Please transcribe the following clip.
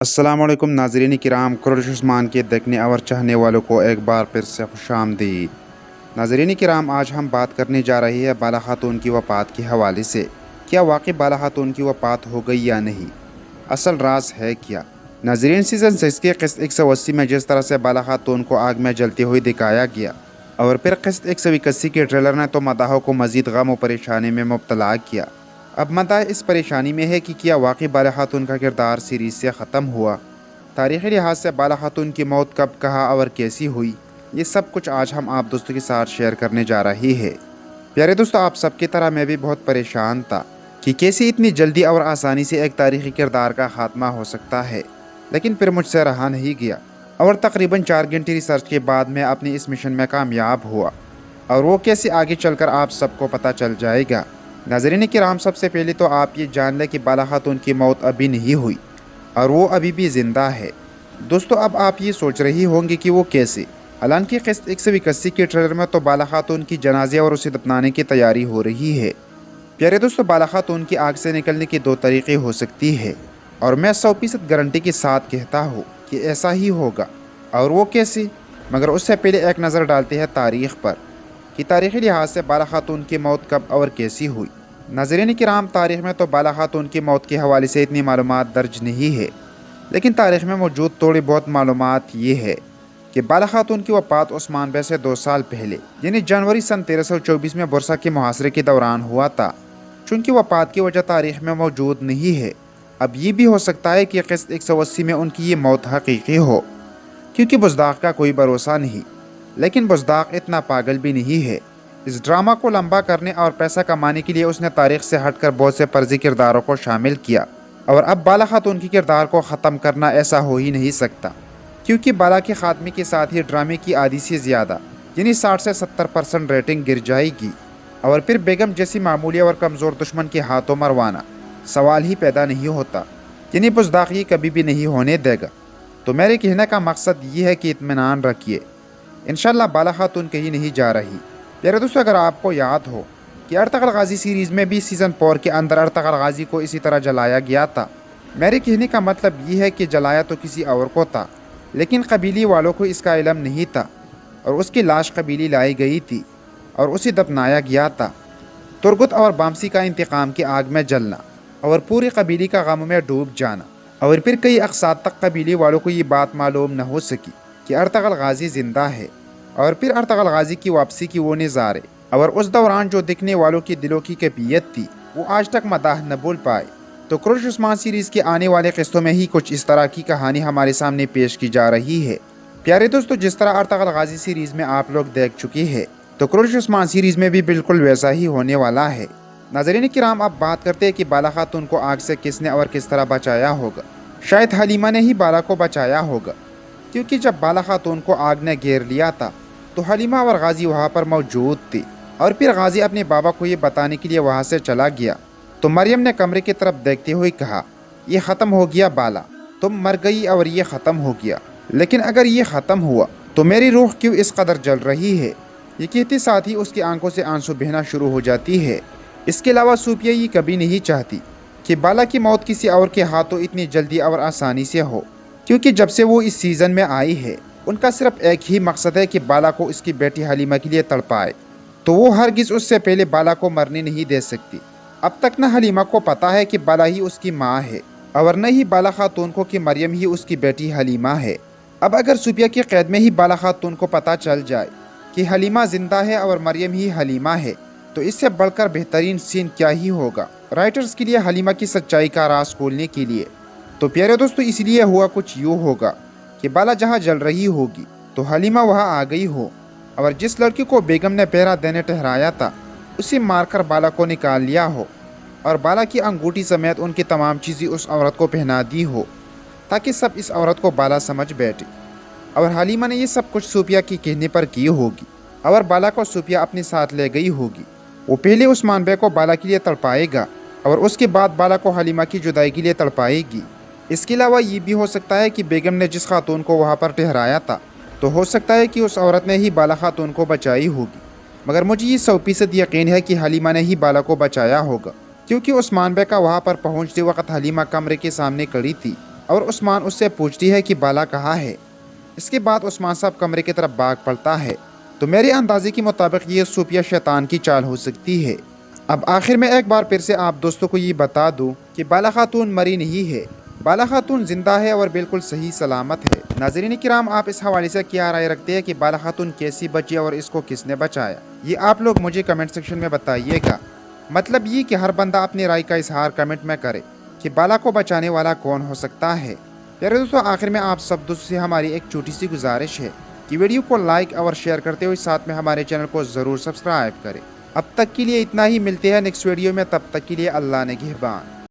अस्सलाम वालेकुम नाज़रीन किराम, कुरैश उस्मान के देखने और चाहने वालों को एक बार फिर से खुशामदीद। नाज़रीन किराम, आज हम बात करने जा रहे हैं बाला खातून की वफ़ात के हवाले से। क्या वाकई बाला खातून की वफ़ात हो गई या नहीं? असल राज है क्या? नाज़रीन, सीज़न 6 की किस्त 180 में जिस तरह से बाला खातून को आग में जलती हुई दिखाया गया और फिर किस्त 181 के ट्रेलर ने तो मदाहों को मज़ीद गम और परेशानी में मुब्तला किया। अब मदा इस परेशानी में है कि क्या वाकई बाला खातून का किरदार सीरीज़ से ख़त्म हुआ? तारीख़ी लिहाज से बाला खातून की मौत कब, कहाँ और कैसी हुई, ये सब कुछ आज हम आप दोस्तों के साथ शेयर करने जा रही है। प्यारे दोस्तों, आप सबकी तरह मैं भी बहुत परेशान था कि कैसे इतनी जल्दी और आसानी से एक तारीख़ी किरदार का ख़ात्मा हो सकता है, लेकिन फिर मुझसे रहा नहीं गया और तकरीबन 4 घंटे रिसर्च के बाद मैं अपनी इस मिशन में कामयाब हुआ। और वो कैसे आगे चलकर आप सबको पता चल जाएगा। नाज़रीन किराम, सबसे पहले तो आप ये जान लें कि बाला खातून की मौत अभी नहीं हुई और वो अभी भी ज़िंदा है। दोस्तों, अब आप ये सोच रही होंगी कि वो कैसे। हालांकि किस्त 181 के ट्रेलर में तो बाला खातून की जनाजे और उसे दफनाने की तैयारी हो रही है। प्यारे दोस्तों, बाला खातून की आग से निकलने के 2 तरीक़े हो सकती है और मैं 100% गारंटी के साथ कहता हूँ कि ऐसा ही होगा। और वो कैसे? मगर उससे पहले एक नज़र डालते हैं तारीख़ पर कि तारीख़ी लिहाज से बाला खातून की मौत कब और कैसी हुई। नाज़रीन किराम, तारीख़ में तो बाला खातून की मौत के हवाले से इतनी मालूमात दर्ज नहीं है, लेकिन तारीख़ में मौजूद थोड़ी बहुत मालूमात ये है कि बाला खातून की वफ़ात उस्मान बे से 2 साल पहले यानी जनवरी सन 1324 में बुरसा के मुहासरे के दौरान हुआ था। चूँकि वफ़ात की वजह तारीख़ में मौजूद नहीं है, अब ये भी हो सकता है कि किस्त 180 में उनकी ये मौत हकीकी हो, क्योंकि बुज़दाक़ का कोई भरोसा नहीं। लेकिन बुज़दाक़ इतना पागल भी नहीं है। इस ड्रामा को लंबा करने और पैसा कमाने के लिए उसने तारीख़ से हटकर बहुत से फर्जी किरदारों को शामिल किया और अब बाला खातून के किरदार को ख़त्म करना ऐसा हो ही नहीं सकता, क्योंकि बाला के ख़ात्मे के साथ ही ड्रामे की आधी से ज़्यादा यानी 60 से 70% रेटिंग गिर जाएगी और फिर बेगम जैसी मामूली और कमज़ोर दुश्मन के हाथों मरवाना सवाल ही पैदा नहीं होता, यानी बुज़दाक़ ये कभी भी नहीं होने देगा। तो मेरे कहने का मकसद ये है कि इत्मीनान रखिए, इंशाल्लाह बाला खातून कहीं नहीं जा रही। प्यारे दोस्तों, अगर आपको याद हो कि अर्तगल गाज़ी सीरीज़ में भी सीज़न 4 के अंदर अर्तगल गाज़ी को इसी तरह जलाया गया था। मेरे कहने का मतलब ये है कि जलाया तो किसी और को था, लेकिन कबीली वालों को इसका इल्म नहीं था और उसकी लाश कबीली लाई गई थी और उसे दफनाया गया था। तुरगुत और बामसी का इंतकाम की आग में जलना और पूरी कबीली का गम में डूब जाना और फिर कई अक़साद तक कबीली वालों को ये बात मालूम न हो सकी कि अर्तगल गाज़ी ज़िंदा है और फिर अर्तगल गाज़ी की वापसी की वो नज़ारे और उस दौरान जो दिखने वालों की दिलों की कैफियत थी वो आज तक मदाह न भूल पाए। तो कुरैश उस्मान सीरीज़ के आने वाले किस्तों में ही कुछ इस तरह की कहानी हमारे सामने पेश की जा रही है। प्यारे दोस्तों, जिस तरह अर्तगल गाज़ी सीरीज़ में आप लोग देख चुके हैं, तो कुरैश उस्मान सीरीज़ में भी बिल्कुल वैसा ही होने वाला है। नाज़रीन किराम, अब बात करते हैं कि बाला खातून को आग से किसने और किस तरह बचाया होगा। शायद हलीमा ने ही बाला को बचाया होगा, क्योंकि जब बाला खातून को आग ने घेर लिया था तो हलीमा और गाज़ी वहाँ पर मौजूद थी और फिर गाज़ी अपने बाबा को ये बताने के लिए वहाँ से चला गया। तो मरियम ने कमरे की तरफ देखते हुए कहा, ये ख़त्म हो गया बाला, तुम मर गई और ये ख़त्म हो गया, लेकिन अगर ये ख़त्म हुआ तो मेरी रूह क्यों इस कदर जल रही है। ये कहते साथ ही उसकी आंखों से आंसू बहना शुरू हो जाती है। इसके अलावा सूफिया ये कभी नहीं चाहती कि बाला की मौत किसी और के हाथों इतनी जल्दी और आसानी से हो, क्योंकि जब से वो इस सीज़न में आई है उनका सिर्फ एक ही मकसद है कि बाला को इसकी बेटी हलीमा के लिए तड़पाए। तो वो हरगिज़ उससे पहले बाला को मरने नहीं दे सकती। अब तक न हलीमा को पता है कि बाला ही उसकी माँ है और न ही बाला खातून को कि मरियम ही उसकी बेटी हलीमा है। अब अगर सूफिया की कैद में ही बाला खातून को पता चल जाए कि हलीमा ज़िंदा है और मरियम ही हलीमा है, तो इससे बढ़कर बेहतरीन सीन क्या ही होगा राइटर्स के लिए हलीमा की सच्चाई का राज खोलने के लिए। तो प्यारे दोस्तों, इसलिए हुआ कुछ यूँ होगा कि बाला जहाँ जल रही होगी तो हलीमा वहाँ आ गई हो और जिस लड़की को बेगम ने पहरा देने ठहराया था उसे मारकर बाला को निकाल लिया हो और बाला की अंगूठी समेत उनकी तमाम चीज़ें उस औरत को पहना दी हो, ताकि सब इस औरत को बाला समझ बैठे। और हलीमा ने ये सब कुछ सूफिया के कहने पर की होगी और बाला को सूफिया अपने साथ ले गई होगी। वो पहले उस्मान बे को बाला के लिए तड़पाएगा और उसके बाद बाला को हलीमा की जुदाई के लिए तड़पाएगी। इसके अलावा ये भी हो सकता है कि बेगम ने जिस खातून को वहाँ पर ठहराया था, तो हो सकता है कि उस औरत ने ही बाला खातून को बचाई होगी। मगर मुझे ये 100% यकीन है कि हलीमा ने ही बाला को बचाया होगा, क्योंकि उस्मान बे का वहाँ पर पहुँचते वक्त हलीमा कमरे के सामने खड़ी थी اور عثمان اس سے پوچھتی ہے کہ بالا کہاں ہے۔ اس کے بعد عثمان صاحب کمرے کی طرف بھاگ پڑتا ہے۔ تو میرے اندازے کے مطابق یہ صوفیہ شیطان کی چال ہو سکتی ہے۔ اب آخر میں ایک بار پھر سے آپ دوستوں کو یہ بتا دوں کہ بالا خاتون مری نہیں ہے، بالا خاتون زندہ ہے اور بالکل صحیح سلامت ہے۔ ناظرین کرام، آپ اس حوالے سے کیا رائے رکھتے ہیں کہ بالا خاتون کیسی بچی اور اس کو کس نے بچایا؟ یہ آپ لوگ مجھے کمنٹ سیکشن میں بتائیے گا۔ مطلب یہ کہ ہر بندہ اپنی رائے کا اظہار کمنٹ میں کرے کہ بالا کو بچانے والا کون ہو سکتا ہے۔ پیارے دوستوں، آخر میں آپ سب دوستوں سے ہماری ایک چھوٹی سی گزارش ہے کہ ویڈیو کو لائک اور شیئر کرتے ہوئے ساتھ میں ہمارے چینل کو ضرور سبسکرائب کریں۔ اب تک کے لیے اتنا ہی، ملتے ہیں نیکسٹ ویڈیو میں، تب تک کے لیے اللہ نگہبان۔